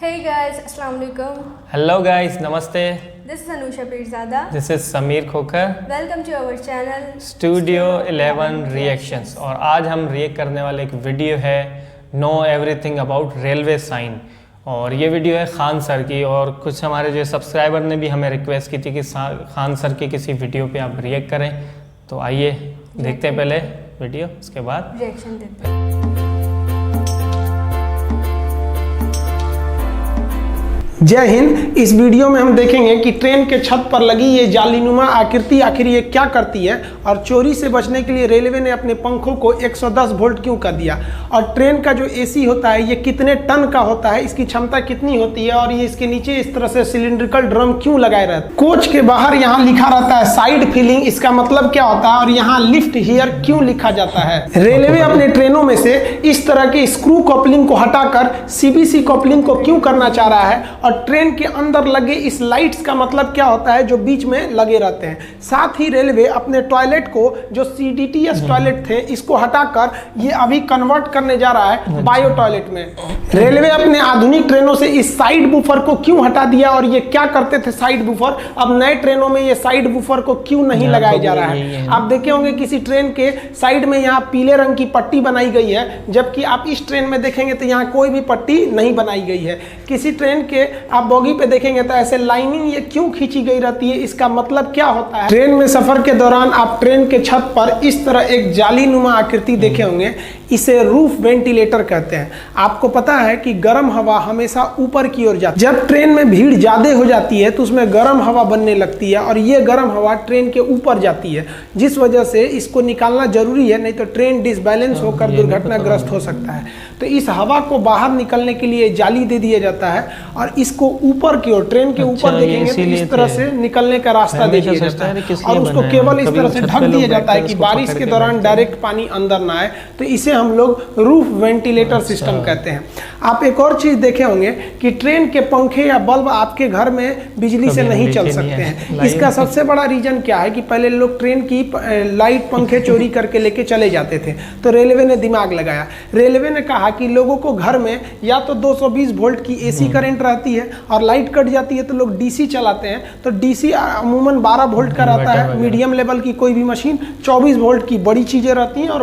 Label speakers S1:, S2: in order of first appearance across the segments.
S1: Hey guys, Assalamu alaikum.
S2: Hello guys, namaste.
S1: This is Anusha Pirzada.
S2: This is Sameer Khokhar.
S1: Welcome to our channel
S2: Studio 11 Reactions. और आज हम react करने वाले एक video है know everything about railway sign. और ये video है खान सर की, और कुछ हमारे जो सब्सक्राइबर ने भी हमें रिक्वेस्ट की थी कि खान सर की किसी वीडियो पे आप रिएक्ट करें। तो आइए देखते हैं पहले वीडियो, उसके बाद
S1: रिएक्शन देते हैं।
S3: जय हिंद। इस वीडियो में हम देखेंगे कि ट्रेन के छत पर लगी ये जालीनुमा आकृति आखिर ये क्या करती है, और चोरी से बचने के लिए रेलवे ने अपने पंखों को 110 वोल्ट क्यों कर दिया, और ट्रेन का जो एसी होता है ये कितने टन का होता है, इसकी क्षमता कितनी होती है, और ये इसके नीचे इस तरह से सिलिंड्रिकल ड्रम क्यों लगाए रहते हैं। कोच के बाहर यहाँ लिखा रहता है साइड फिलिंग, इसका मतलब क्या होता है, और यहाँ लिफ्ट हियर क्यों लिखा जाता है। रेलवे अपने ट्रेनों में से इस तरह के स्क्रू कपलिंग को हटाकर सीबीसी कपलिंग को क्यों करना चाह रहा है, और ट्रेन के अंदर लगे इस लाइट्स का मतलब क्या होता है जो बीच में लगे रहते हैं। साथ ही रेलवे अपने टॉयलेट को जो सीडीटीएस टॉयलेट थे इसको हटाकर ये अभी कन्वर्ट करने जा रहा है बायो टॉयलेट में। रेलवे अपने आधुनिक ट्रेनों से इस साइड बूफर को क्यों हटा दिया, और ये क्या करते थे साइड बूफर, अब नए ट्रेनों में ये साइड बूफर को क्यों नहीं लगाया जा रहा है। आप देखे होंगे किसी ट्रेन के साइड में यहाँ पीले रंग की पट्टी बनाई गई है, जबकि आप इस ट्रेन में देखेंगे तो यहाँ कोई भी पट्टी नहीं बनाई गई है। किसी ट्रेन के आप बोगी पे देखेंगे तो ऐसे लाइनिंग ये क्यों खींची गई रहती है, इसका मतलब क्या होता है। ट्रेन में सफर के दौरान आप ट्रेन के छत पर इस तरह एक जालीनुमा आकृति देखे होंगे, इसे रूफ वेंटिलेटर कहते हैं। आपको पता है कि गर्म हवा हमेशा ऊपर की ओर जाती है। जब ट्रेन में भीड़ ज्यादा हो जाती है तो उसमें गर्म हवा बनने लगती है, और ये गर्म हवा ट्रेन के ऊपर जाती है, जिस वजह से इसको निकालना जरूरी है, नहीं तो ट्रेन डिसबैलेंस होकर दुर्घटनाग्रस्त हो सकता है। तो इस हवा को बाहर निकलने के लिए जाली दे दिया जाता है, और इसको ऊपर की ओर ट्रेन के ऊपर देखेंगे तो इस तरह से निकलने का रास्ता दे दिया जाता है, और उसको केवल इस तरह से ढक दिया जाता है कि बारिश के दौरान डायरेक्ट पानी अंदर ना आए। तो इसे हम लोग रूफ वेंटिलेटर सिस्टम कहते हैं। आप एक और चीज देखे होंगे कि ट्रेन के पंखे या बल्ब आपके घर में बिजली से नहीं चल सकते हैं। इसका सबसे बड़ा रीजन क्या है कि पहले लोग ट्रेन की लाइट पंखे चोरी करके लेके चले जाते थे, तो रेलवे ने दिमाग लगाया। रेलवे ने कहा कि लोगों को घर में या तो 220 वोल्ट की एसी करंट रहती है, और लाइट कट जाती है तो लोग डीसी चलाते हैं। तो डीसी अमूमन 12 वोल्ट का रहता है, मीडियम लेवल की कोई भी मशीन 24 वोल्ट की बड़ी चीजें रहती हैं, और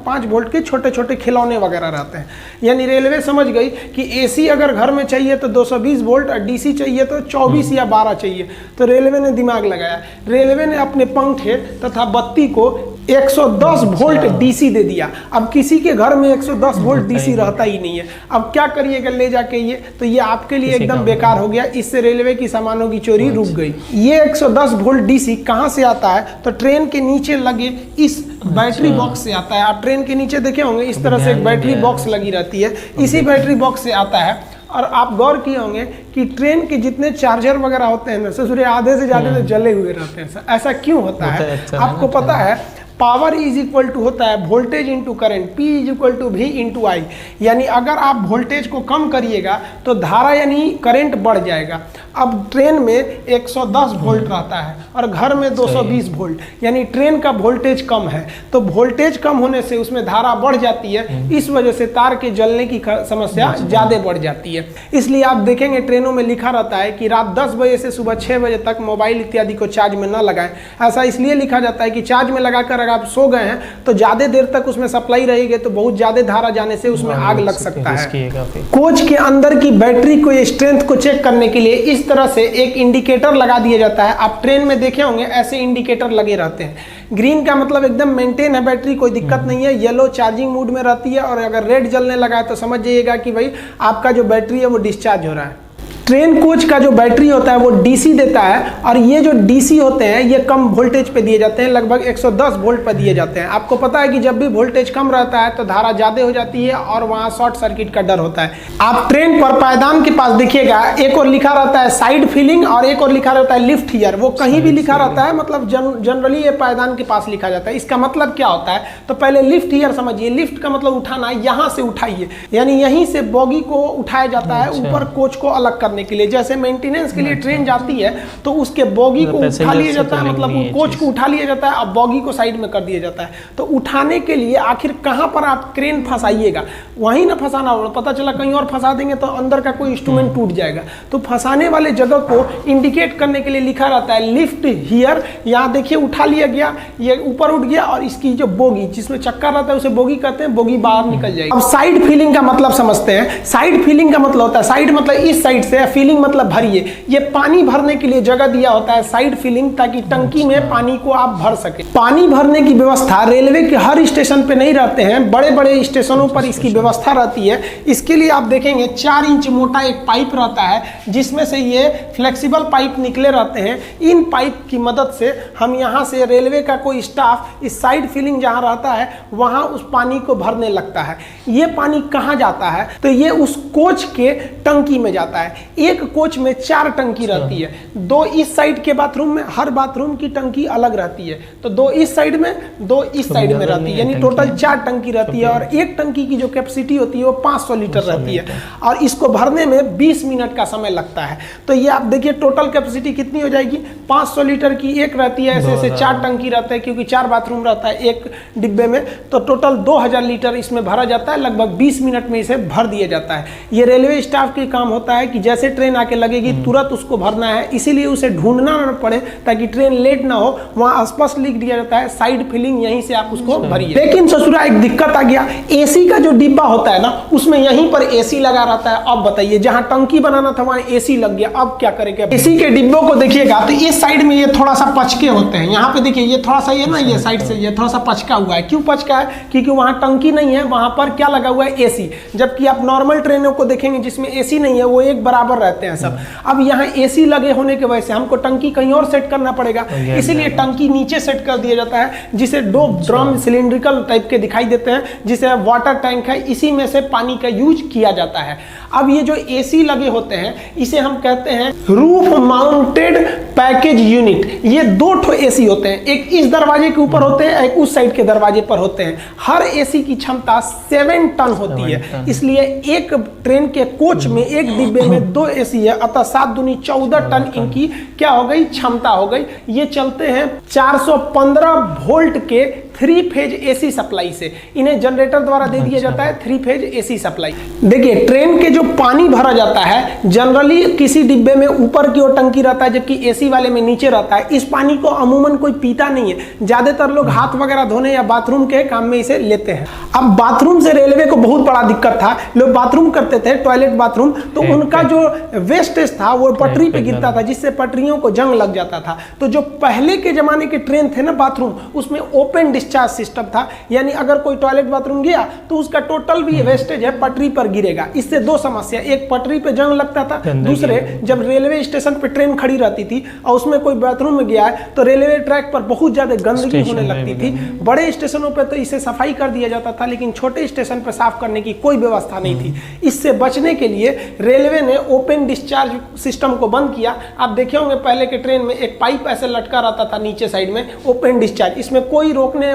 S3: 5 वोल्ट के छोटे छोटे खिलौने वगैरह रहते हैं। यानी रेलवे समझ गई कि एसी अगर घर में चाहिए तो 220 वोल्ट, और डीसी चाहिए तो 24 या 12 चाहिए। तो रेलवे ने दिमाग लगाया। रेलवे ने अपने पंखे तथा बत्ती को 110 वोल्ट डीसी दे दिया। अब किसी के घर में 110 वोल्ट डीसी रहता ही नहीं है। अब क्या करिएगा ले जाके ये, तो ये आपके लिए एकदम बेकार हो गया। इससे रेलवे की सामानों की चोरी रुक गई। ये 110 वोल्ट डीसी कहाँ से आता है, तो ट्रेन के नीचे लगे इस बैटरी बॉक्स से आता है। आप ट्रेन के नीचे देखे होंगे इस तरह से एक बैटरी बॉक्स लगी रहती है, इसी बैटरी बॉक्स से आता है। और आप गौर किए होंगे कि ट्रेन के जितने चार्जर वगैरह होते हैं ना ससुरे आधे से ज्यादा तो जले हुए रहते हैं। ऐसा क्यों होता है आपको पता है। पावर इज इक्वल टू होता है voltage into current, P is equal to V into I. यानी अगर आप वोल्टेज को कम करिएगा तो धारा यानी करंट बढ़ जाएगा। अब ट्रेन में 110 वोल्ट रहता है और घर में 220 वोल्ट, यानी ट्रेन का वोल्टेज कम है, तो वोल्टेज कम होने से उसमें धारा बढ़ जाती है। इस वजह से तार के जलने की समस्या ज़्यादा बढ़ जाती है। इसलिए आप देखेंगे ट्रेनों में लिखा रहता है कि रात 10 बजे से सुबह 6 बजे तक मोबाइल इत्यादि को चार्ज में न लगाएं। ऐसा इसलिए लिखा जाता है कि चार्ज में लगाकर अगर आप सो गए हैं तो ज़्यादा देर तक उसमें सप्लाई रहेगी, तो बहुत ज़्यादा धारा जाने से उसमें आग लग सकता है। कोच के अंदर की बैटरी को स्ट्रेंथ को चेक करने के लिए इस तरह से एक इंडिकेटर लगा दिया जाता है। आप ट्रेन में देखे होंगे ऐसे इंडिकेटर लगे रहते हैं। ग्रीन का मतलब एकदम मेंटेन है बैटरी, कोई दिक्कत नहीं है। येलो चार्जिंग मूड में रहती है, और अगर रेड जलने लगा है तो समझ जाइएगा कि भाई आपका जो बैटरी है वो डिस्चार्ज हो रहा है। ट्रेन कोच का जो बैटरी होता है वो डीसी देता है, और ये जो डीसी होते हैं ये कम वोल्टेज पे दिए जाते हैं, लगभग 110 वोल्ट पर दिए जाते हैं। आपको पता है कि जब भी वोल्टेज कम रहता है तो धारा ज़्यादा हो जाती है, और वहाँ शॉर्ट सर्किट का डर होता है। आप ट्रेन पर पायदान के पास देखिएगा, एक और लिखा रहता है साइड फिलिंग और एक और लिखा रहता है लिफ्ट हियर। वो कहीं भी लिखा रहता है, मतलब जनरली ये पायदान के पास लिखा जाता है। इसका मतलब क्या होता है, तो पहले लिफ्ट हियर समझिए। लिफ्ट का मतलब उठाना, यहाँ से उठाइए, यानी यहीं से बॉगी को उठाया जाता है, ऊपर कोच को अलग कर करने के लिए, जैसे मेंटेनेंस के लिए ट्रेन जाती है तो उसके बॉगी को उठा लिया जाता है, मतलब कोच को उठा लिया जाता है, अब बॉगी को साइड में कर दिया जाता है। तो उठाने के लिए आखिर कहाँ पर आप क्रेन फंसाइएगा, वहीं ना फंसाना होगा, पता चला कहीं और फंसा देंगे तो अंदर का कोई इंस्ट्रूमेंट टूट जाएगा। तो फंसाने वाले जगह को इंडिकेट करने के लिए लिखा रहता है लिफ्ट हियर। यहाँ देखिए उठा लिया गया, ये ऊपर उठ गया और इसकी जो बोगी जिसमें चक्का रहता है उसे बोगी कहते हैं, बोगी बाहर निकल जाएगी। अब साइड फीलिंग का मतलब समझते हैं। साइड फीलिंग का मतलब होता है, साइड मतलब इस साइड से, फीलिंग मतलब भरिए। ये पानी भरने के लिए जगह दिया होता है साइड फीलिंग, ताकि टंकी में पानी को आप भर सके। पानी भरने की व्यवस्था रेलवे के हर स्टेशन पे नहीं रहते हैं, बड़े बड़े स्टेशनों पर इसकी व्यवस्था रहती है। इसके लिए आप देखेंगे 4 इंच मोटा एक पाइप रहता है, जिसमें से ये फ्लेक्सिबल पाइप निकले रहते हैं। इन पाइप की मदद से हम यहाँ से रेलवे का कोई स्टाफ इस साइड फीलिंग जहाँ रहता है वहाँ उस पानी को भरने लगता है। ये पानी कहाँ जाता है, तो ये उस कोच के टंकी में जाता है। एक कोच में 4 टंकी रहती है, 2 इस साइड के बाथरूम में, हर बाथरूम की टंकी अलग रहती है। तो 2 इस साइड में, 2 इस साइड में रहती है, यानी टोटल 4 टंकी रहती है। और एक टंकी की जो कैपेसिटी होती है वो 500 लीटर रहती है, और इसको भरने में 20 मिनट का समय लगता है। तो ये आप देखिए टोटल कैपेसिटी कितनी हो जाएगी, 500 लीटर की एक रहती है, ऐसे 4 टंकी रहता है, क्योंकि 4 बाथरूम रहता है एक डिब्बे में, तो टोटल 2000 लीटर इसमें भरा जाता है। लगभग 20 मिनट में इसे भर दिया जाता है। ये रेलवे स्टाफ का काम होता है कि जैसे ट्रेन आके लगेगी तुरंत उसको भरना है, इसीलिए उसे ढूंढना ना पड़े ताकि ट्रेन लेट ना हो। वहाँ स्पष्ट लिख दिया जाता है साइड फिलिंग, यहीं से आप उसको भरिए। लेकिन ससुरा एक दिक्कत आ गया, एसी का जो डिब्बा होता है ना उसमें यहीं पर एसी लगा रहता है। अब बताइए, जहाँ टंकी बनाना था वहाँ एसी लग गया, अब क्या करेंगे। एसी के डिब्बों को देखिएगा तो इस साइड में ये थोड़ा सा पचके होते हैं, यहाँ पे देखिए ये थोड़ा सा, ये ना ये साइड से ये थोड़ा सा पचका हुआ है। क्यों पचका है, क्योंकि वहाँ टंकी नहीं है, वहाँ पर क्या लगा हुआ है, एसी। जबकि आप नॉर्मल ट्रेनों को देखेंगे जिसमें एसी नहीं है, वो एक बराबर रहते हैं सब। अब यहाँ एसी लगे होने की वजह से हमको टंकी कहीं और सेट करना पड़ेगा, इसीलिए टंकी नीचे सेट कर दिया जाता है, जिसे 2 ड्रम सिलिंड्रिकल टाइप के दिखाई देते हैं, जिसे वाटर टैंक है, इसी में से पानी का यूज किया जाता है। अब ये जो एसी लगे होते हैं इसे हम कहते हैं रूफ माउंटेड पैकेज यूनिट। ये 2 ठो एसी होते हैं, एक इस दरवाजे के ऊपर होते हैं, एक उस साइड के दरवाजे पर होते हैं। हर एसी की क्षमता 7 टन होती है, इसलिए एक ट्रेन के कोच में एक डिब्बे में 2 एसी है, अतः 7 दूनी 14 टन इनकी क्या हो गई, क्षमता हो गई। ये चलते हैं 415 वोल्ट के 3 फेज एसी सप्लाई से। इन्हें जनरेटर द्वारा दे दिया जाता है 3 फेज एसी सप्लाई। देखिए ट्रेन के जो पानी भरा जाता है जनरली किसी डिब्बे में ऊपर की ओर टंकी रहता है, जबकि एसी वाले में नीचे रहता है। इस पानी को अमूमन कोई पीता नहीं है, ज्यादातर लोग हाथ वगैरह धोने या बाथरूम के काम में इसे लेते हैं। अब बाथरूम से रेलवे को बहुत बड़ा दिक्कत था, लोग बाथरूम करते थे, टॉयलेट बाथरूम, तो उनका जो वेस्टेज था वो पटरी पे गिरता था, जिससे पटरियों को जंग लग जाता था। तो जो पहले के जमाने के ट्रेन थे ना बाथरूम, उसमें ओपन डिस्चार्ज सिस्टम था, यानी अगर कोई टॉयलेट बाथरूम गया तो उसका टोटल भी वेस्टेज है पटरी पर गिरेगा। इससे 2 समस्या, एक पटरी पे जंग लगता था, दूसरे जब रेलवे स्टेशन पे ट्रेन खड़ी रहती थी और उसमें कोई बाथरूम में गया है तो रेलवे ट्रैक पर बहुत ज्यादा गंदगी होने लगती थी। बड़े स्टेशनों पे तो इसे सफाई कर दिया जाता था, लेकिन छोटे स्टेशन पे साफ करने की कोई व्यवस्था नहीं थी। इससे बचने के लिए रेलवे ने ओपन डिस्चार्ज सिस्टम को बंद किया। आप देखे होंगे पहले के ट्रेन में एक पाइप ऐसे लटका रहता था नीचे साइड में, ओपन डिस्चार्ज, इसमें कोई रोकने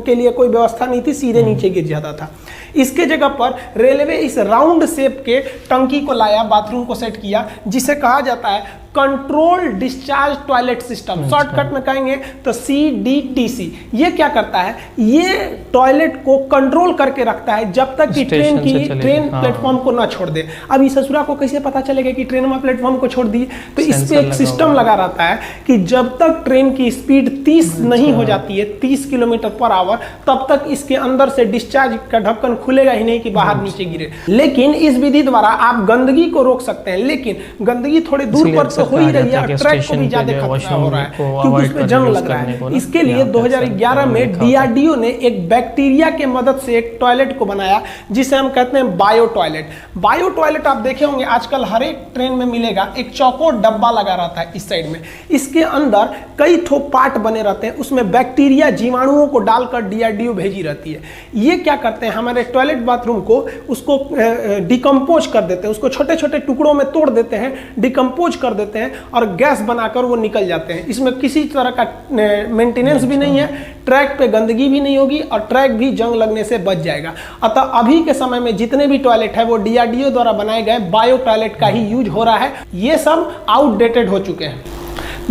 S3: के लिए कोई व्यवस्था नहीं थी, सीधे नीचे गिर जाता था। इसके जगह पर रेलवे इस राउंड शेप के टंकी को लाया, बाथरूम को सेट किया, जिसे कहा जाता है control discharge toilet system, shortcut में कहेंगे तो CDTC। ये क्या करता है, ये टॉयलेट को कंट्रोल करके रखता है जब तक कि ट्रेन प्लेटफॉर्म को ना छोड़ दे। अब इस ससुरा को कैसे पता चलेगा कि ट्रेन में प्लेटफॉर्म को छोड़ दी, तो इस पे एक सिस्टम लगा रहता है कि जब तक ट्रेन की स्पीड 30 नहीं हो जाती है, 30 किलोमीटर पर आवर, तब तक इसके अंदर से डिस्चार्ज का ढक्कन खुलेगा ही नहीं कि बाहर नीचे गिरे। लेकिन इस विधि द्वारा आप गंदगी को रोक सकते हैं, लेकिन गंदगी थोड़े दूर पर तो हो ही रही है, ट्रैक को भी ज्यादा खतरा हो रहा है क्योंकि उसमें जंग लग रहा है। इसके लिए 2011 में DRDO ने एक बैक्टीरिया के मदद से एक टॉयलेट को बनाया, जिसे हम कहते हैं बायो टॉयलेट। बायो टॉयलेट आप देखे होंगे आजकल हर एक ट्रेन में मिलेगा, एक चौकोर डब्बा लगा रहता है इस साइड में, इसके अंदर कई ठो पार्ट बने रहते हैं, उसमें बैक्टीरिया जीवाणुओं को डालकर DRDO भेजी रहती है। ये क्या करते हैं, हमारे टॉयलेट बाथरूम को उसको डिकम्पोज कर देते हैं, उसको छोटे छोटे टुकड़ों में तोड़ देते हैं, डिकम्पोज कर देते देते हैं और गैस बनाकर वो निकल जाते हैं। इसमें किसी तरह का मेंटेनेंस भी नहीं है, ट्रैक पे गंदगी भी नहीं होगी और ट्रैक भी जंग लगने से बच जाएगा। अतः अभी के समय में जितने भी टॉयलेट है वो DRDO द्वारा बनाए गए बायो टॉयलेट का ही यूज हो रहा है। ये सब आउटडेटेड हो चुके हैं।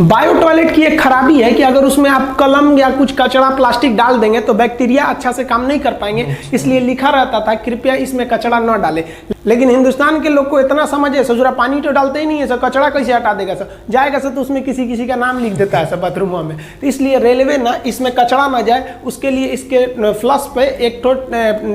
S3: बायो टॉयलेट की एक खराबी है कि अगर उसमें आप कलम या कुछ कचरा प्लास्टिक डाल देंगे तो बैक्टीरिया अच्छा से काम नहीं कर पाएंगे, इसलिए लिखा रहता था कृपया इसमें कचरा न डालें। लेकिन हिंदुस्तान के लोग को इतना समझ है, ससुरा पानी तो डालते ही नहीं है, सर कचरा कैसे हटा देगा, सर जाएगा सर तो उसमें किसी किसी का नाम लिख देता है सर बाथरूमों में। तो इसलिए रेलवे ना इसमें कचरा ना जाए उसके लिए इसके फ्लश पे एक तो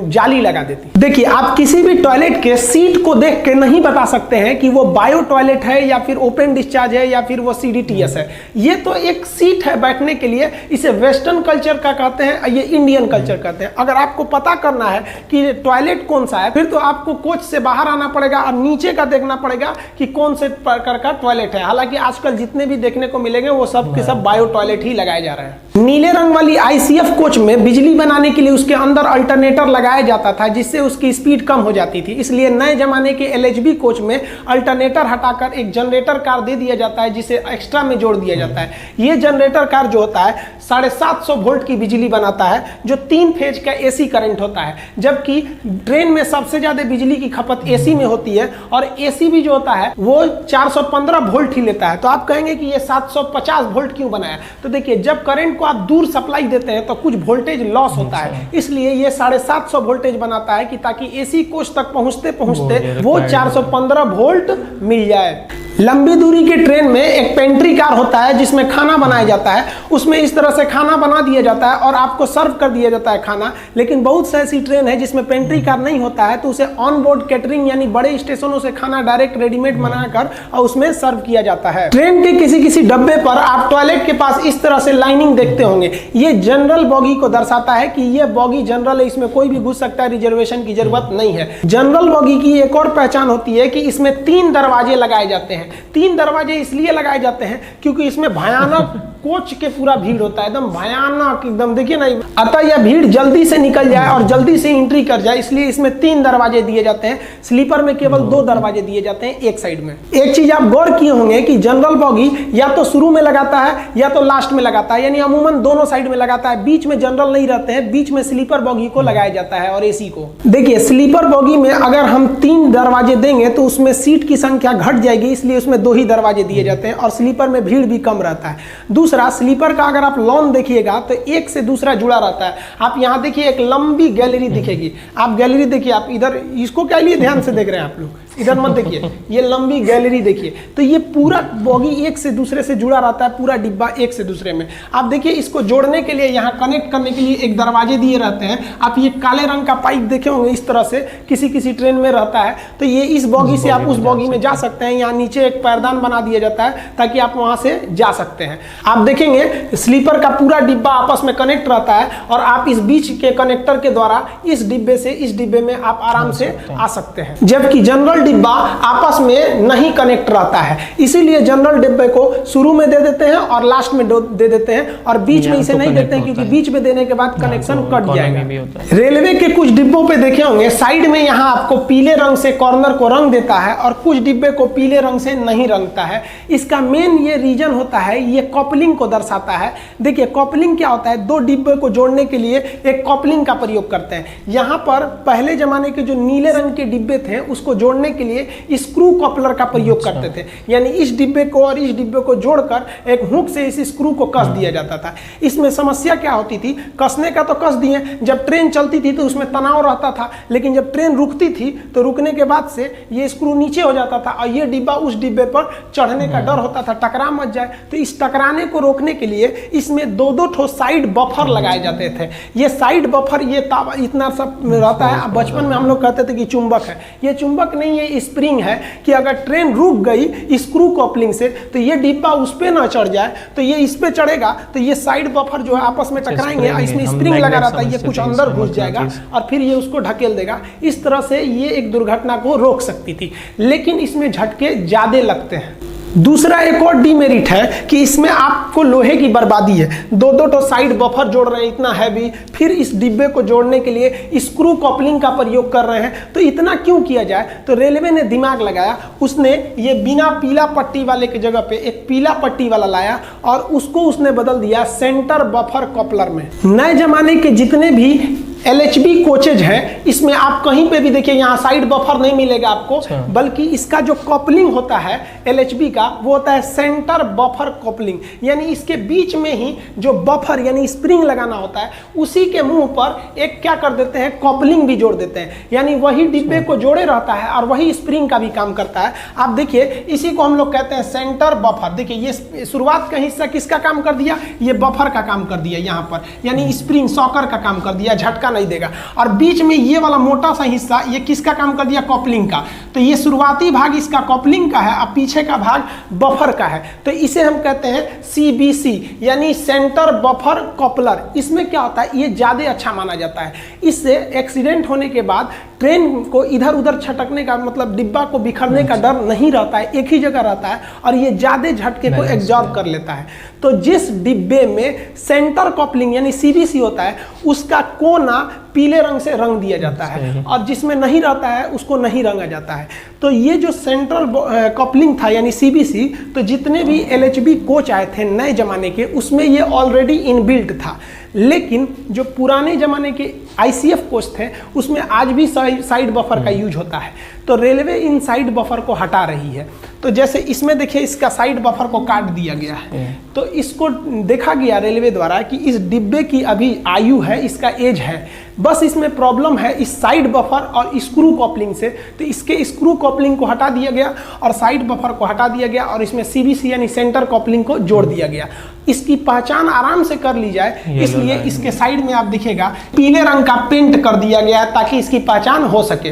S3: जाली लगा देती। देखिए आप किसी भी टॉयलेट के सीट को देख के नहीं बता सकते हैं कि वो बायो टॉयलेट है या फिर ओपन डिस्चार्ज है या फिर वो CDTS है। ये तो एक सीट है बैठने के लिए, इसे वेस्टर्न कल्चर का कहते हैं, ये इंडियन कल्चर कहते हैं। अगर आपको पता करना है कि टॉयलेट कौन सा है फिर तो आपको कोच से बाहर आना पड़ेगा और नीचे का देखना पड़ेगा कि कौन से प्रकार का टॉयलेट है। हालांकि आजकल जितने भी देखने को मिलेंगे वो सब के सब बायो टॉयलेट ही लगाए जा रहे हैं। नीले रंग वाली ICF कोच में बिजली बनाने के लिए उसके अंदर अल्टरनेटर लगाया जाता था जिससे उसकी स्पीड कम हो जाती थी। इसलिए नए जमाने के LHB कोच में अल्टरनेटर हटाकर एक जनरेटर कार दे दिया जाता है जिसे एक्स्ट्रा में जोड़ दिया जाता है। ये जनरेटर कार जो होता है 750 वोल्ट की बिजली बनाता है जो 3 फेज का AC करंट होता है, जबकि ट्रेन में सबसे ज्यादा बिजली की खपत AC में होती है और AC भी जो होता है वो 415 वोल्ट ही लेता है। तो आप कहेंगे कि ये 750 वोल्ट क्यों बनाया? तो देखिए जब करंट को आप दूर सप्लाई देते हैं तो कुछ वोल्टेज लॉस होता है, इसलिए ये 750 वोल्टेज बनाता है कि ताकि AC कोच तक पहुंचते पहुंचते वो 415 वोल्ट मिल जाए। लंबी दूरी के ट्रेन में एक पेंट्री कार होता है जिसमें खाना बनाया जाता है, उसमें इस तरह से खाना बना दिया जाता है और आपको सर्व कर दिया जाता है खाना। लेकिन बहुत से ऐसी ट्रेन है जिसमें पेंट्री कार नहीं होता है तो उसे ऑन बोर्ड कैटरिंग यानी बड़े स्टेशनों से खाना डायरेक्ट रेडीमेड बनाकर और उसमें सर्व किया जाता है। ट्रेन के किसी किसी डब्बे पर आप टॉयलेट के पास इस तरह से लाइनिंग देखते होंगे, ये जनरल बॉगी को दर्शाता है कि ये बॉगी जनरल है, इसमें कोई भी घुस सकता है, रिजर्वेशन की जरूरत नहीं है। जनरल बॉगी की एक और पहचान होती है कि इसमें 3 दरवाजे लगाए जाते हैं। 3 दरवाजे इसलिए लगाए जाते हैं क्योंकि इसमें भयानक कोच के पूरा भीड़ होता है, एकदम भयानक, एकदम देखिए ना। अतः यह भीड़ जल्दी से निकल जाए और जल्दी से एंट्री कर जाए इसलिए इसमें 3 दरवाजे दिए जाते हैं। स्लीपर में केवल 2 दरवाजे दिए जाते हैं एक साइड में। एक चीज आप गौर किए होंगे कि जनरल बॉगी या तो शुरू में लगाता है या तो लास्ट में लगाता है, यानी अमूमन दोनों साइड में लगाता है। बीच में जनरल नहीं रहते हैं, बीच में स्लीपर बॉगी को लगाया जाता है और AC को। देखिए स्लीपर बॉगी में अगर हम 3 दरवाजे देंगे तो उसमें सीट की संख्या घट जाएगी, इसलिए उसमें 2 ही दरवाजे दिए जाते हैं और स्लीपर में भीड़ भी कम रहता है। दूसरा, स्लीपर का अगर आप लॉन देखिएगा तो एक से दूसरा जुड़ा रहता है। आप यहाँ देखिए एक लंबी गैलरी दिखेगी, आप गैलरी देखिए, आप इधर इसको क्या लिए ध्यान से देख रहे हैं आप लोग, इधर मत देखिए, ये लंबी गैलरी देखिए। तो ये पूरा बॉगी एक से दूसरे से जुड़ा रहता है, पूरा डिब्बा एक से दूसरे में। आप देखिए इसको जोड़ने के लिए यहाँ कनेक्ट करने के लिए एक दरवाजे दिए रहते हैं। आप ये काले रंग का पाइप देखे होंगे, इस तरह से किसी किसी ट्रेन में रहता है। तो ये इस बॉगी से आप उस बॉगी में जा सकते हैं। यहाँ नीचे एक पैरदान बना दिया जाता है ताकि आप वहां से जा सकते हैं। आप देखेंगे स्लीपर का पूरा डिब्बा आपस में कनेक्ट रहता है और आप इस बीच के कनेक्टर के द्वारा इस डिब्बे से इस डिब्बे में आप आराम से आ सकते हैं, जबकि जनरल डिब्बा आपस में नहीं कनेक्ट रहता है। इसीलिए जनरल डिब्बे को शुरू में दे देते हैं और लास्ट में दे देते हैं और बीच में इसे नहीं देते हैं क्योंकि बीच में देने के बाद कनेक्शन कट जाएगा। रेलवे के कुछ डिब्बों पे देखे होंगे साइड में यहाँ आपको पीले रंग से कॉर्नर को रंग देता है और कुछ डिब्बे को पीले रंग से नहीं रंगता है। इसका मेन ये रीजन होता है, ये कॉपलिंग को दर्शाता है। देखिए कॉपलिंग क्या होता है, 2 डिब्बे को जोड़ने के लिए एक कॉपलिंग का प्रयोग करते हैं। यहाँ पर पहले जमाने के जो नीले रंग के डिब्बे थे उसको जोड़ने के लिए स्क्रू कपलर का प्रयोग करते थे, यानी इस डिब्बे को और इस डिब्बे को जोड़कर एक हुक से इस स्क्रू को कस दिया जाता था। इसमें समस्या क्या होती थी, कसने का तो कस दिए, जब ट्रेन चलती थी तो उसमें तनाव रहता था, लेकिन जब ट्रेन रुकती थी तो रुकने के बाद से ये स्क्रू नीचे हो जाता था और ये डिब्बा उस डिब्बे पर चढ़ने का डर होता था, टकरा मत जाए। तो इस टकराने को रोकने के लिए इसमें 2-2 ठो साइड बफर लगाए जाते थे। ये साइड बफर ये इतना सब रहता है, बचपन में हम लोग कहते थे कि चुंबक है, ये चुंबक नहीं है, स्प्रिंग है कि अगर ट्रेन रुक गई स्क्रू कपलिंग से तो ये डिब्बा उस पे ना चढ़ जाए, तो ये इस पे चढ़ेगा तो ये साइड बफर जो है आपस में टकराएंगे, इसमें स्प्रिंग लगा रहता है, ये कुछ अंदर घुस जाएगा और फिर ये उसको ढकेल देगा। इस तरह से ये एक दुर्घटना को रोक सकती थी, लेकिन इसमें झटके ज्यादा लगते हैं। दूसरा एक और डीमेरिट है कि इसमें आपको लोहे की बर्बादी है। दो तो साइड बफर जोड़ रहे हैं इतना हैवी, फिर इस डिब्बे को जोड़ने के लिए स्क्रू कपलिंग का प्रयोग कर रहे हैं। तो इतना क्यों किया जाए? तो रेलवे ने दिमाग लगाया, उसने ये बिना पीला पट्टी वाले की जगह पे एक पीला पट्टी वाला लाया और उसको उसने बदल दिया सेंटर बफर कपलर में। नए जमाने के जितने भी LHB कोचेज हैं, इसमें आप कहीं पे भी देखिए यहाँ साइड बफर नहीं मिलेगा आपको, बल्कि इसका जो कपलिंग होता है LHB का वो होता है सेंटर बफर कपलिंग। यानी इसके बीच में ही जो बफर यानी स्प्रिंग लगाना होता है उसी के मुंह पर एक क्या कर देते हैं, कपलिंग भी जोड़ देते हैं। यानी वही डिब्बे को जोड़े रहता है और वही स्प्रिंग का भी काम करता है। आप देखिए इसी को हम लोग कहते हैं सेंटर बफर। देखिए ये शुरुआत का हिस्सा किसका काम कर दिया, ये बफर का काम कर दिया यहाँ पर, यानी स्प्रिंग सॉकर का काम कर दिया, झटका नहीं देगा। और बीच में ये वाला मोटा सा हिस्सा ये किसका काम कर दिया, कपलिंग का। तो ये शुरुआती भाग इसका कपलिंग का है और पीछे का भाग बफर का है। तो इसे हम कहते हैं CBC यानी सेंटर बफर कपलर। इसमें क्या होता है, ये ज्यादा अच्छा माना जाता है। इससे एक्सीडेंट होने के बाद ट्रेन को इधर उधर छटकने का मतलब डिब्बा को बिखरने का डर नहीं रहता है, एक ही जगह रहता है और ये ज्यादा झटके को एब्जॉर्ब कर लेता है। तो जिस डिब्बे में सेंटर कपलिंग यानी CBC होता है उसका कोना पीले रंग से रंग दिया जाता है और जिसमें नहीं रहता है उसको नहीं रंगा जाता है। तो ये जो सेंट्रल कपलिंग था यानी CBC, तो जितने भी LHB कोच आए थे नए जमाने के उसमें ये ऑलरेडी इनबिल्ट था। लेकिन जो पुराने ज़माने के ICF कोच थे उसमें आज भी साइड बफर का यूज होता है। तो रेलवे इन साइड बफर को हटा रही है। तो जैसे इसमें देखिए इसका साइड बफर को काट दिया गया है। तो इसको देखा गया रेलवे द्वारा कि इस डिब्बे की अभी आयु है, इसका एज है, बस इसमें प्रॉब्लम है इस साइड बफर और स्क्रू कपलिंग से। तो इसके स्क्रू कपलिंग को हटा दिया गया और साइड बफर को हटा दिया गया और इसमें CBC यानी सेंटर कपलिंग को जोड़ दिया गया। इसकी पहचान आराम से कर ली जाए इसलिए इसके साइड में आप दिखेगा पीले रंग का पेंट कर दिया गया है ताकि इसकी पहचान हो सके।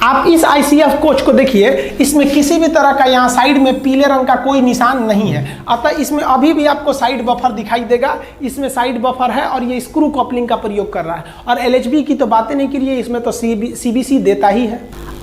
S3: आप इस ICF कोच को देखिए, इसमें किसी भी तरह का यहाँ साइड में पीले रंग का कोई निशान नहीं है, अतः इसमें अभी भी आपको साइड बफर दिखाई देगा। इसमें साइड बफर है और ये स्क्रू कपलिंग का प्रयोग कर रहा है। और LHB की तो बातें नहीं करिए, इसमें तो CBC देता ही है।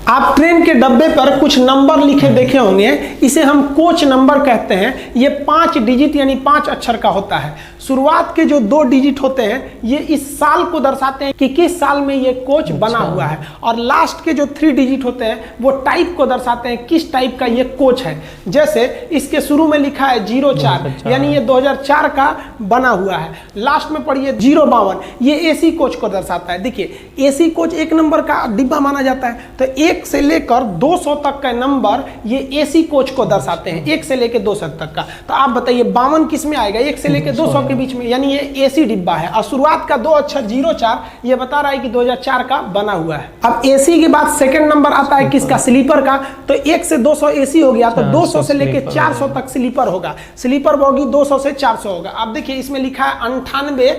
S3: आप ट्रेन के डब्बे पर कुछ नंबर लिखे देखे होंगे, इसे हम कोच नंबर कहते हैं। ये 5 डिजिट यानी 5 अक्षर का होता है। शुरुआत के जो 2 डिजिट होते हैं ये इस साल को दर्शाते हैं कि किस साल में ये कोच बना हुआ है, और लास्ट के जो 3 डिजिट होते हैं वो टाइप को दर्शाते हैं किस टाइप का ये कोच है। जैसे इसके शुरू में लिखा है 04 यानी ये 2004 का बना हुआ है। लास्ट में पढ़िए 052, ये AC कोच को दर्शाता है। देखिए AC कोच 1 नंबर का डिब्बा माना जाता है, तो 1 से लेकर 200 तक का नंबर ये AC कोच को दर्शाते हैं, 1 से लेकर 200 तक का। तो आप बताइए 52 किस में आएगा, 1 से लेकर 200 के बीच में, यानी ये AC डिब्बा है। और शुरुआत का 2 अक्षर 04 ये बता रहा है कि 2004 का बना हुआ है। अब AC के बाद सेकंड नंबर आता है किसका, स्लीपर का। तो 1 से 200 AC हो गया, तो 200 से लेकर 400 तक स्लीपर होगा। स्लीपर बोगी 200 से 400 होगा। अब देखिए इसमें लिखा है 98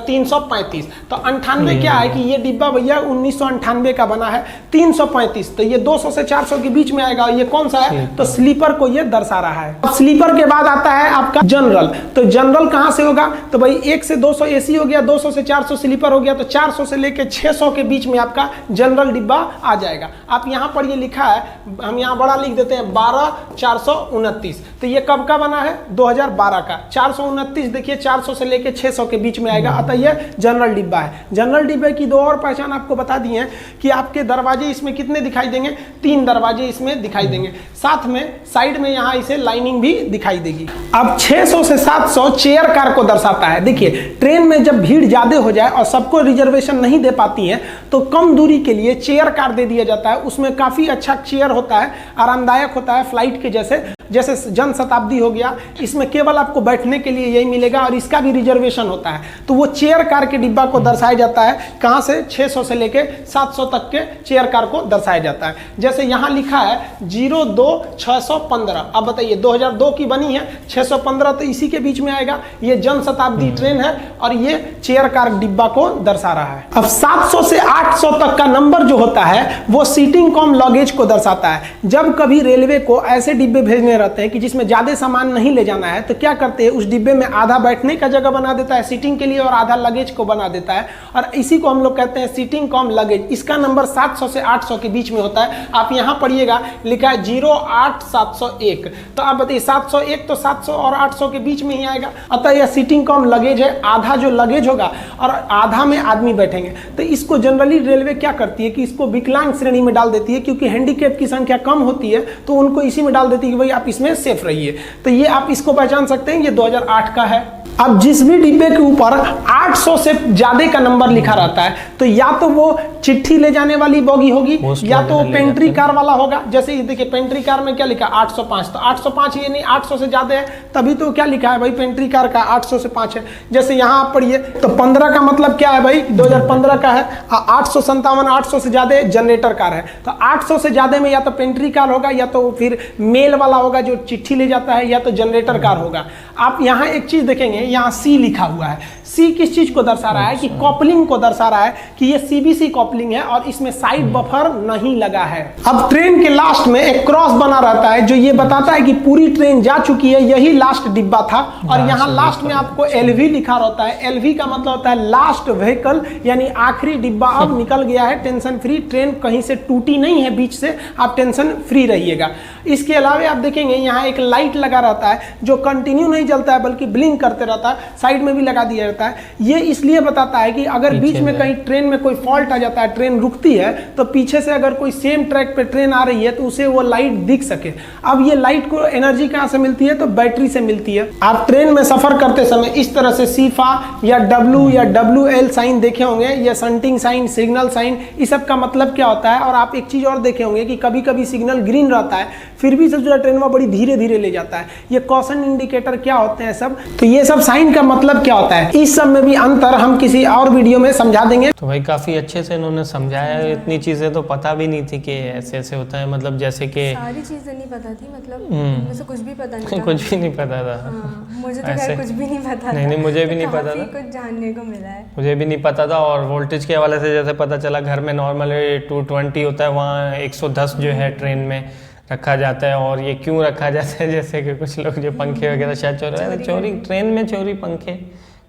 S3: 335। तो 98 क्या है कि ये डिब्बा भैया 1998 का बना है, 335 तो ये 200 से 400 के बीच में आएगा। ये कौन सा है, तो स्लीपर को ये दर्शा रहा है। अब स्लीपर के बाद आता है आपका जनरल। तो जनरल कहां से होगा, तो भाई 1 से 200 AC हो गया, 200 से 400 स्लीपर हो गया, तो 400 से लेकर 600 के बीच में आपका जनरल डिब्बा आ जाएगा। आप यहां पर ये लिखा है, हम यहां बड़ा लिख देते हैं 12429। तो ये कब का बना है, 2012 का। 429 देखिए 400 से लेकर 600 के बीच में आएगा, अतः ये जनरल डिब्बा है। जनरल डिब्बे की 2 और पहचान आपको बता दी है कि आपके दरवाजे इसमें कितने दिखाई देंगे, 3 दरवाजे इसमें दिखाई देंगे, साथ में साइड में यहाँ इसे लाइनिंग भी दिखाई देगी। अब 600 से 700 चेयर कार को दर्शाता है। देखिए ट्रेन में जब भीड़ ज्यादा हो जाए और सबको रिजर्वेशन नहीं दे पाती है तो कम दूरी के लिए चेयर कार दे दिया जाता है। उसमें काफी अच्छा चेयर होता है, आरामदायक होता है, फ्लाइट के जैसे जन शताब्दी हो गया, इसमें केवल आपको बैठने के लिए यही मिलेगा और इसका भी रिजर्वेशन होता है। तो वो चेयर कार के डिब्बा को दर्शाया जाता है, कहां से, 600 से लेके 700 तक के चेयर कार को दर्शाया जाता है। जैसे यहां लिखा है 02-615। अब बताइए 2002 की बनी है, 615 तो इसी के बीच में आएगा। ये जन शताब्दी ट्रेन है और ये चेयर कार डिब्बा को दर्शा रहा है। अब 700 से 800 तक का नंबर जो होता है वो सीटिंग कम लगेज को दर्शाता है। जब कभी रेलवे को ऐसे डिब्बे भेजने हुए रहते हैं कि जिसमें ज़्यादा सामान नहीं ले जाना है, तो क्या करते हैं उस डिब्बे में आधा बैठने का जगह बना देता है सीटिंग के लिए और आधा लगेज को बना देता है, और इसी को हम लोग कहते हैं सीटिंग कम लगेज। इसका नंबर 700 से 800 के बीच में होता है। आप यहाँ पढ़िएगा, लिखा है 08701, तो आप बताइए 701 तो 700 और 800 के बीच में ही आएगा। अतः यह सीटिंग कम लगेज है, आधा जो लगेज होगा और आधा में आदमी बैठेंगे। तो इसको जनरली रेलवे क्या करती है कि इसको विकलांग श्रेणी में डाल देती है, क्योंकि हैंडीकैप की संख्या कम होती है तो उनको इसी में डाल देती है कि भाई आप इसमें सेफ रहिए। तो ये आप इसको पहचान सकते हैं, ये 2008 का है। अब जिस भी डिब्बे के ऊपर 800 से ज्यादा का नंबर लिखा रहता है, तो या तो वो चिट्ठी ले जाने वाली बोगी होगी या तो पेंट्री कार वाला होगा। जैसे ये देखिए पेंट्री कार में क्या लिखा 805, तो 805 ये नहीं 800 से ज्यादा है, तभी तो क्या लिखा है भाई पेंट्री कार का 800 से 5 है। जैसे यहाँ आप पढ़िए तो 15 का मतलब क्या है भाई 2015 का है, 857 800 से ज्यादा जनरेटर कार है। तो 800 से ज्यादा में या तो पेंट्री कार होगा या तो फिर मेल वाला होगा जो चिट्ठी ले जाता है, या तो जनरेटर कार होगा। आप यहाँ एक चीज देखेंगे, यहाँ सी लिखा हुआ है। सी किस चीज को दर्शा रहा है कि कॉपलिंग को दर्शा रहा है कि ये सीबीसी कॉपलिंग है और इसमें साइड बफर नहीं लगा है। अब ट्रेन के लास्ट में एक क्रॉस बना रहता है जो ये बताता है कि पूरी ट्रेन जा चुकी है, यही लास्ट डिब्बा था। और यहाँ लास्ट में आपको एलवी लिखा रहता है। एलवी का मतलब होता है लास्ट व्हीकल, यानी आखिरी डिब्बा अब निकल गया है, टेंशन फ्री। ट्रेन कहीं से टूटी नहीं है बीच से, आप टेंशन फ्री रहिएगा। इसके अलावा आप देखेंगे यहाँ एक लाइट लगा रहता है जो कंटिन्यू नहीं जलता है बल्कि ब्लिंक करते रहता है, साइड में भी लगा दिया रहता है। ये इसलिए बताता है कि अगर बीच में कहीं ट्रेन में कोई फॉल्ट आ जाता है, ट्रेन रुकती है, तो पीछे से अगर कोई सेम ट्रैक पे ट्रेन आ रही है तो उसे वो लाइट दिख सके। अब ये लाइट को एनर्जी कहाँ से मिलती है, तो बैटरी से मिलती है। आप ट्रेन में सफर करते समय इस तरह से सीफा या डब्ल्यू या WL साइन देखे होंगे, या संटिंग साइन, सिग्नल साइन, इस सब का मतलब क्या होता है। और आप एक चीज और देखे होंगे कि कभी कभी सिग्नल ग्रीन रहता है फिर भी जो ट्रेन में बड़ी धीरे धीरे ले जाता है। ये कॉशन इंडिकेटर क्या होते हैं सब, तो ये सब साइन का मतलब क्या होता है, इस सब में भी अंतर हम किसी और वीडियो में समझा देंगे।
S2: तो भाई काफी अच्छे से इन्होंने समझाया है। इतनी चीजें तो पता भी नहीं थी कि ऐसे ऐसे होता है, मतलब जैसे कि
S1: सारी चीजें नहीं पता थी, मतलब मुझे कुछ भी पता नहीं था।
S2: कुछ भी नहीं पता था।
S1: मुझे तो खैर कुछ भी नहीं पता था।
S2: नहीं मुझे भी नहीं पता था,
S1: कुछ जानने को मिला है।
S2: मुझे भी नहीं पता था। और वोल्टेज के हवाले से जैसे पता चला, घर में नॉर्मल 220 होता है, वहाँ 110 जो है ट्रेन में रखा जाता है। और ये क्यों रखा जाता है, जैसे कि कुछ लोग जो पंखे वगैरह शायद चोरी ट्रेन में चोरी पंखे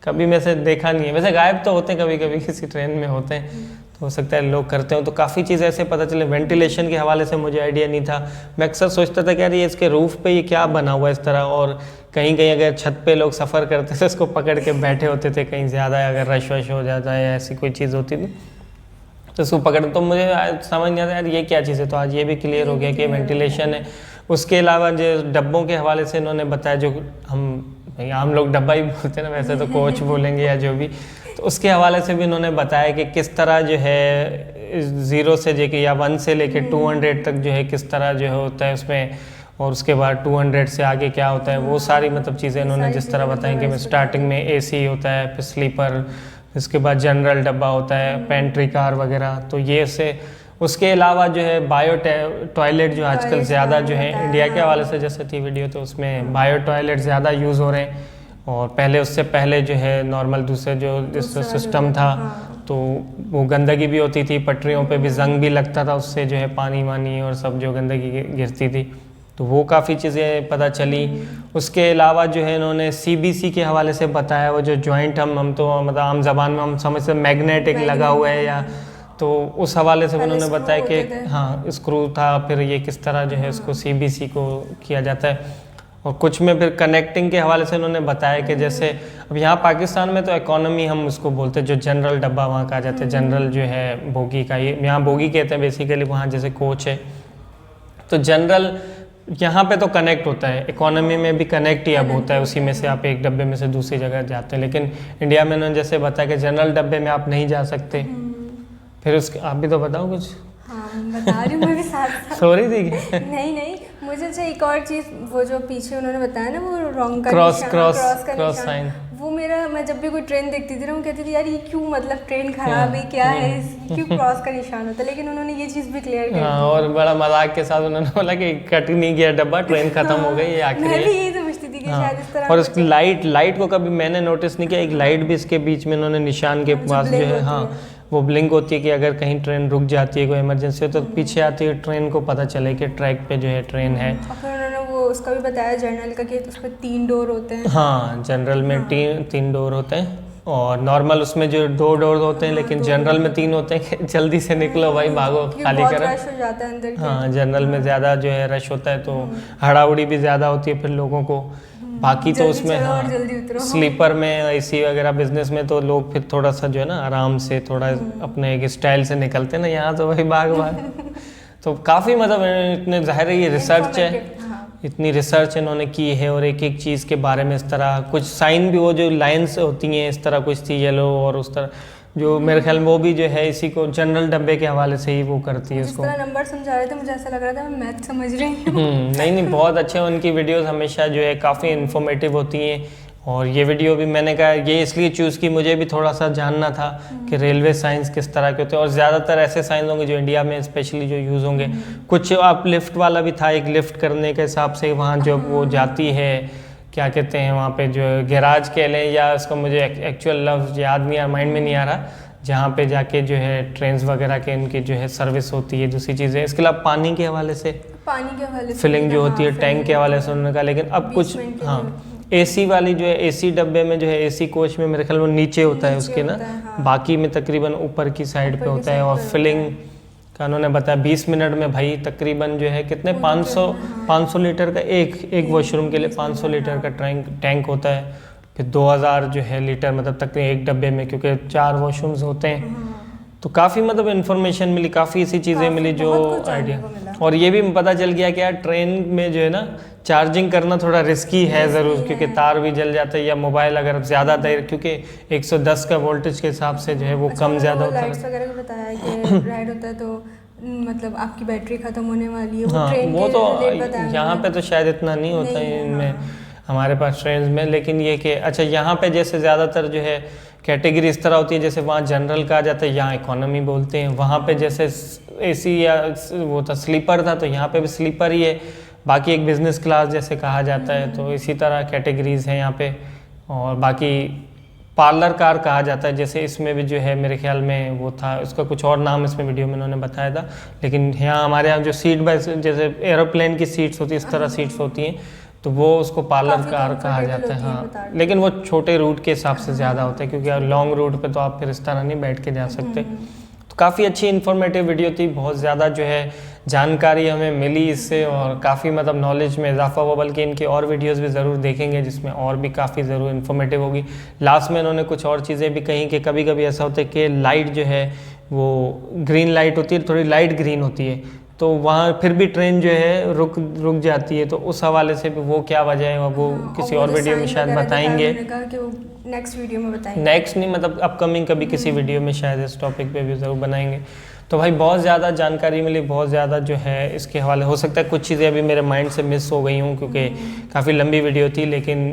S2: कभी मैं से देखा नहीं है। वैसे गायब तो होते हैं, कभी कभी किसी ट्रेन में होते हैं, तो हो सकता है लोग करते हो। तो काफ़ी चीज़ें ऐसे पता चले। वेंटिलेशन के हवाले से मुझे आइडिया नहीं था। मैं अक्सर सोचता था कि यार ये इसके रूफ पे ये क्या बना हुआ है इस तरह, और कहीं कहीं अगर छत पे लोग सफ़र करते थे इसको पकड़ के बैठे होते थे, कहीं ज़्यादा अगर रश वश हो जाता है या ऐसी कोई चीज़ होती थी तो उसको पकड़, तो मुझे समझ नहीं आता यार ये क्या चीज़ है। तो आज ये भी क्लियर हो गया कि वेंटिलेशन है। उसके अलावा जो डब्बों के हवाले से इन्होंने बताया, जो हम लोग डब्बा ही बोलते हैं ना, वैसे तो कोच बोलेंगे या जो भी, तो उसके हवाले से भी इन्होंने बताया कि किस तरह जो है 0 से लेके या 1 से लेके 200 तक जो है किस तरह जो होता है उसमें, और उसके बाद 200 से आगे क्या होता है, वो सारी मतलब चीज़ें इन्होंने जिस तरह बताई कि स्टार्टिंग में AC होता है, फिर स्लीपर, इसके बाद जनरल डब्बा होता है, पेंट्री कार वगैरह। तो ये से उसके अलावा जो है बायो टॉयलेट जो आजकल ज़्यादा जो है इंडिया के हवाले से जैसे थी वीडियो, तो उसमें बायो टॉयलेट ज़्यादा यूज़ हो रहे हैं। और पहले उससे पहले जो है नॉर्मल दूसरे जो सिस्टम था तो वो गंदगी भी होती थी, पटरियों पे भी जंग भी लगता था, उससे जो है पानी वानी और सब जो गंदगी गिरती थी, तो वो काफ़ी चीज़ें पता चली। उसके अलावा जो है इन्होंने CBC के हवाले से बताया, वो जो जॉइंट हम तो मतलब आम जबान में हम समझते मैग्नेटिक लगा हुआ है या, तो उस हवाले से उन्होंने बताया कि हाँ स्क्रू था, फिर ये किस तरह जो है उसको CBC को किया जाता है। और कुछ में फिर कनेक्टिंग के हवाले से उन्होंने बताया कि जैसे अब यहाँ पाकिस्तान में तो इकोनॉमी हम उसको बोलते हैं, जो जनरल डब्बा वहाँ कहा जाता है, जनरल जो है बोगी का, ये यहाँ बोगी कहते हैं बेसिकली, वहाँ जैसे कोच है तो जनरल यहाँ पे तो कनेक्ट होता है, इकोनॉमी में भी कनेक्ट ही अब होता है, उसी में से आप एक डब्बे में से दूसरी जगह जाते हैं। लेकिन इंडिया में उन्होंने जैसे बताया कि जनरल डब्बे में आप नहीं जा सकते। फिर उसके आप भी तो बताओ कुछ।
S1: हाँ बता रही हूँ मैं भी साथ
S2: सो रही थी
S1: नहीं मुझे अच्छा एक और चीज़, वो जो पीछे उन्होंने बताया ना वो रॉन्ग का
S2: क्रॉस साइन,
S1: वो मेरा, मैं जब भी कोई ट्रेन देखती थी ना, वो कहती थी यार ये क्यों, मतलब ट्रेन खराब है क्या है, क्यों क्रॉस का निशान होता है। लेकिन उन्होंने ये चीज़ भी क्लियर कर दी।
S2: और बड़ा मजाक के साथ उन्होंने बोला कि कट नहीं गया डब्बा, ट्रेन खत्म हो गई, ये आखिरी
S1: मैं भी यही समझती थी कि शायद इस तरह।
S2: और उसकी लाइट को कभी मैंने नोटिस नहीं किया, एक लाइट भी इसके बीच में इन्होंने निशान के पास जो है हाँ वो ब्लिंक होती है कि अगर कहीं ट्रेन रुक जाती है, कोई इमरजेंसी हो तो पीछे आती है ट्रेन को पता चले कि ट्रैक पे जो है ट्रेन है।
S1: और फिर उन्होंने वो उसका भी बताया जर्नल का कि उस पर 3 डोर होते हैं।
S2: हाँ, जनरल में तीन डोर होते हैं और नॉर्मल उसमें जो 2 डोर होते हैं, लेकिन जनरल में 3 होते हैं कि जल्दी से निकलो भाई, भागो, खाली
S1: बहुत
S2: करो।
S1: रश हो जाता है अंदर।
S2: हाँ, जनरल में ज़्यादा जो है रश होता है, तो हड़ाउड़ी भी ज़्यादा होती है फिर लोगों को। बाकी तो उसमें हाँ, स्लीपर में एसी वगैरह बिजनेस में तो लोग फिर थोड़ा सा जो है ना आराम से थोड़ा अपने एक स्टाइल से निकलते हैं ना, यहाँ तो भाई भाग तो काफ़ी मतलब इतने ज़ाहिर है ये रिसर्च है, इतनी रिसर्च इन्होंने की है और एक एक चीज़ के बारे में इस तरह कुछ साइन भी, वो जो लाइंस होती हैं इस तरह कुछ थी येलो और उस तरह, जो मेरे ख्याल में वो भी जो है इसी को जनरल डब्बे के हवाले से ही वो करती है
S1: जिस
S2: इसको।
S1: तरह नंबर समझा रहे थे मुझे ऐसा लग रहा था मैं मैथ समझ रही हूँ।
S2: नहीं बहुत अच्छे उनकी वीडियोस हमेशा जो है काफ़ी इन्फॉर्मेटिव होती हैं। और ये वीडियो भी मैंने कहा ये इसलिए चूज़ की, मुझे भी थोड़ा सा जानना था कि रेलवे साइंस किस तरह के होते हैं और ज़्यादातर ऐसे साइंस होंगे जो इंडिया में स्पेशली जो यूज़ होंगे। कुछ आप लिफ्ट वाला भी था, एक लिफ्ट करने के हिसाब से वहाँ जो वो जाती है, क्या कहते हैं वहाँ पे जो गैराज कह लें या उसका मुझे एक्चुअल लफ्ज़ याद नहीं आ, माइंड में नहीं आ रहा, जहाँ पे जाके जो है ट्रेन्स वगैरह के इनकी जो है सर्विस होती है। दूसरी चीज़ें इसके अलावा पानी के हवाले से,
S1: पानी के हवाले से
S2: फिलिंग जो होती है टैंक के हवाले से उन्होंने कहा। लेकिन अब कुछ हाँ एसी वाली जो है एसी डब्बे में जो है एसी कोच में मेरे ख्याल वो नीचे होता है उसके ना, बाकी में तकरीबन ऊपर की साइड पे होता है। और फिलिंग का उन्होंने बताया 20 मिनट में भाई तकरीबन जो है कितने 500 लीटर का एक वॉशरूम के लिए 500 लीटर का टैंक होता है। फिर 2000 जो है लीटर मतलब तकरीबन एक डब्बे में, क्योंकि 4 वॉशरूम्स होते हैं। तो काफ़ी मतलब इन्फॉर्मेशन मिली, काफ़ी ऐसी चीज़ें मिली जो आइडिया। और ये भी पता चल गया कि यार ट्रेन में जो है ना चार्जिंग करना थोड़ा रिस्की है ज़रूर, क्योंकि तार भी जल जाता है या मोबाइल अगर ज़्यादा देर, क्योंकि 110 का वोल्टेज के हिसाब से जो है वो कम ज़्यादा होता है।
S1: लाइट्स वगैरह को बताया है कि राइड होता है तो मतलब आपकी बैटरी खत्म होने वाली है।
S2: हाँ वो तो यहाँ पे तो शायद इतना नहीं होता है इनमें हमारे पास ट्रेन में। लेकिन ये कि अच्छा यहाँ पे जैसे ज़्यादातर जो है कैटेगरी इस तरह होती है, जैसे वहाँ जनरल कहा जाता है, यहाँ इकोनॉमी बोलते हैं। वहाँ पे जैसे एसी या वो था स्लीपर था, तो यहाँ पे भी स्लीपर ही है, बाकी एक बिज़नेस क्लास जैसे कहा जाता है। तो इसी तरह कैटेगरीज़ हैं यहाँ पे। और बाकी पार्लर कार कहा जाता है, जैसे इसमें भी जो है मेरे ख्याल में वो था, उसका कुछ और नाम इसमें वीडियो में उन्होंने बताया था। लेकिन यहाँ हमारे यहाँ जो सीट बाय जैसे एरोप्लेन की सीट्स होती है इस तरह सीट्स होती हैं, तो वो उसको पार्लर कार कहा जाता है। हाँ लेकिन वो छोटे रूट के हिसाब से ज़्यादा होता है, क्योंकि लॉन्ग रूट पे तो आप फिर इस तरह नहीं बैठ के जा सकते। तो काफ़ी अच्छी इन्फॉर्मेटिव वीडियो थी, बहुत ज़्यादा जो है जानकारी हमें मिली इससे और काफ़ी मतलब नॉलेज में इजाफा हुआ। बल्कि इनकी और वीडियोस भी ज़रूर देखेंगे जिसमें और भी काफ़ी ज़रूर इन्फॉर्मेटिव होगी। लास्ट में इन्होंने कुछ और चीज़ें भी कहीं कि कभी कभी ऐसा होता है कि लाइट जो है वो ग्रीन लाइट होती है, थोड़ी लाइट ग्रीन होती है, तो वहाँ फिर भी ट्रेन जो है रुक जाती है। तो उस हवाले से भी वो क्या वजह है वो किसी और वीडियो में शायद बताएंगे।
S1: नेक्स्ट वीडियो में बताएंगे,
S2: नेक्स्ट नहीं मतलब अपकमिंग कभी किसी वीडियो में शायद इस टॉपिक पे भी ज़रूर बनाएंगे। तो भाई बहुत ज़्यादा जानकारी मिली, बहुत ज़्यादा जो है इसके हवाले। हो सकता है कुछ चीज़ें अभी मेरे माइंड से मिस हो गई हूँ क्योंकि काफ़ी लंबी वीडियो थी, लेकिन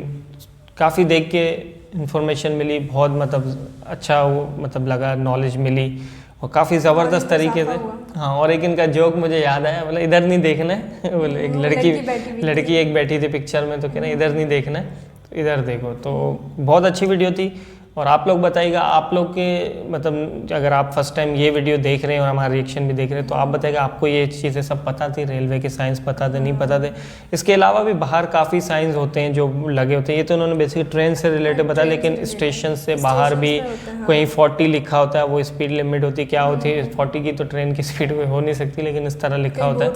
S2: काफ़ी देख के इन्फॉर्मेशन मिली, बहुत मतलब अच्छा वो मतलब लगा, नॉलेज मिली और काफ़ी ज़बरदस्त तरीके से। हाँ और एक इनका जोक मुझे याद आया, बोले इधर नहीं देखना है, बोले एक लड़की एक बैठी थी पिक्चर में, तो कह रहे इधर नहीं देखना है, तो इधर देखो। तो बहुत अच्छी वीडियो थी। और आप लोग बताइएगा, आप लोग के मतलब अगर आप फर्स्ट टाइम ये वीडियो देख रहे हैं और हमारा रिएक्शन भी देख रहे हैं, तो आप बताइएगा आपको ये चीज़ें सब पता थी, रेलवे के साइंस पता थे नहीं पता थे। इसके अलावा भी बाहर काफ़ी साइंस होते हैं जो लगे होते हैं। ये तो उन्होंने बेसिकली ट्रेन से रिलेटेड बताया, लेकिन स्टेशन से बाहर भी कहीं 40 लिखा होता है, वो स्पीड लिमिट होती है, क्या होती है 40 की, तो ट्रेन की स्पीड हो नहीं सकती, लेकिन इस तरह लिखा होता है।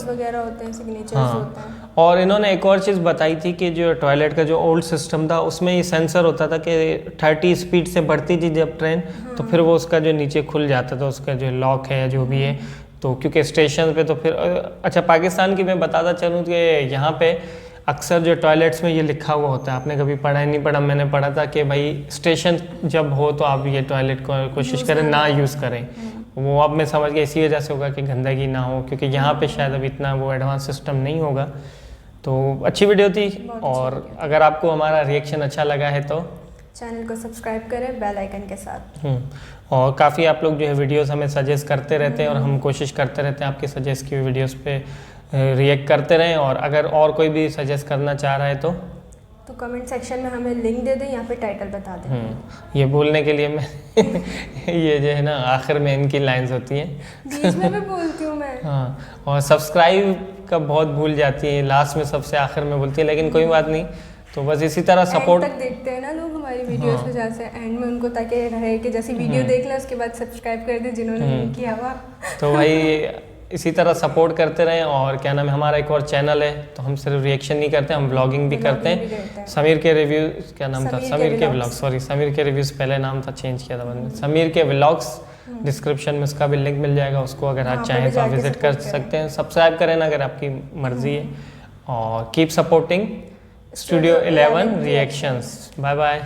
S2: हाँ और इन्होंने एक और चीज़ बताई थी कि जो टॉयलेट का जो ओल्ड सिस्टम था उसमें ये सेंसर होता था कि 30 स्पीड से बढ़ती थी जब ट्रेन, तो फिर वो उसका जो नीचे खुल जाता था, उसका जो लॉक है जो भी है। तो क्योंकि स्टेशन पे तो फिर अच्छा पाकिस्तान की मैं बताता चलूँ कि यहाँ पे अक्सर जो टॉयलेट्स में ये लिखा हुआ होता है, आपने कभी पढ़ा नहीं पढ़ा, मैंने पढ़ा था कि भाई स्टेशन जब हो तो आप ये टॉयलेट को कोशिश करें ना यूज़ करें। वो अब मैं समझ गया इसी वजह से होगा कि गंदगी ना हो, क्योंकि यहाँ पे शायद अभी इतना वो एडवांस सिस्टम नहीं होगा। तो अच्छी वीडियो थी। और अगर आपको हमारा रिएक्शन अच्छा लगा है तो
S1: चैनल को सब्सक्राइब करें बेल आइकन के साथ।
S2: और काफ़ी आप लोग जो है वीडियोस हमें सजेस्ट करते रहते हैं और हम कोशिश करते रहते हैं आपके सजेस्ट की हुई वीडियोस पे रिएक्ट करते रहें। और अगर और कोई भी सजेस्ट करना चाह रहा है तो
S1: कमेंट सेक्शन में हमें लिंक दे दें, यहाँ पे टाइटल बता दें।
S2: ये बोलने के लिए मैं ये जो है ना आखिर में इनकी लाइंस होती हैं,
S1: बीच में भी बोलती हूँ मैं।
S2: हाँ और सब्सक्राइब कब बहुत भूल जाती हैं, लास्ट में सबसे आखिर में बोलती है, लेकिन कोई बात नहीं। तो बस इसी तरह सपोर्ट
S1: तक देखते हैं ना लोग हमारी वीडियोस को, जैसे एंड में उनको ताकि रहे कि जैसे वीडियो देख लें उसके बाद सब्सक्राइब कर दें जिन्होंने नहीं किया हुआ।
S2: तो भाई इसी तरह सपोर्ट करते रहें। और क्या नाम है, हमारा एक और चैनल है, तो हम सिर्फ रिएक्शन नहीं करते, हम व्लॉगिंग भी करते हैं। समीर के रिव्यू, क्या नाम था, समीर के व्लॉग्स, सॉरी समीर के रिव्यूज़ पहले नाम था, चेंज किया था मैंने, समीर के व्लॉग्स। डिस्क्रिप्शन में उसका भी लिंक मिल जाएगा, उसको अगर आप चाहें तो आप विजिट कर सकते हैं। सब्सक्राइब करें ना अगर आपकी मर्जी है। और keep supporting studio 11 reactions. Bye bye.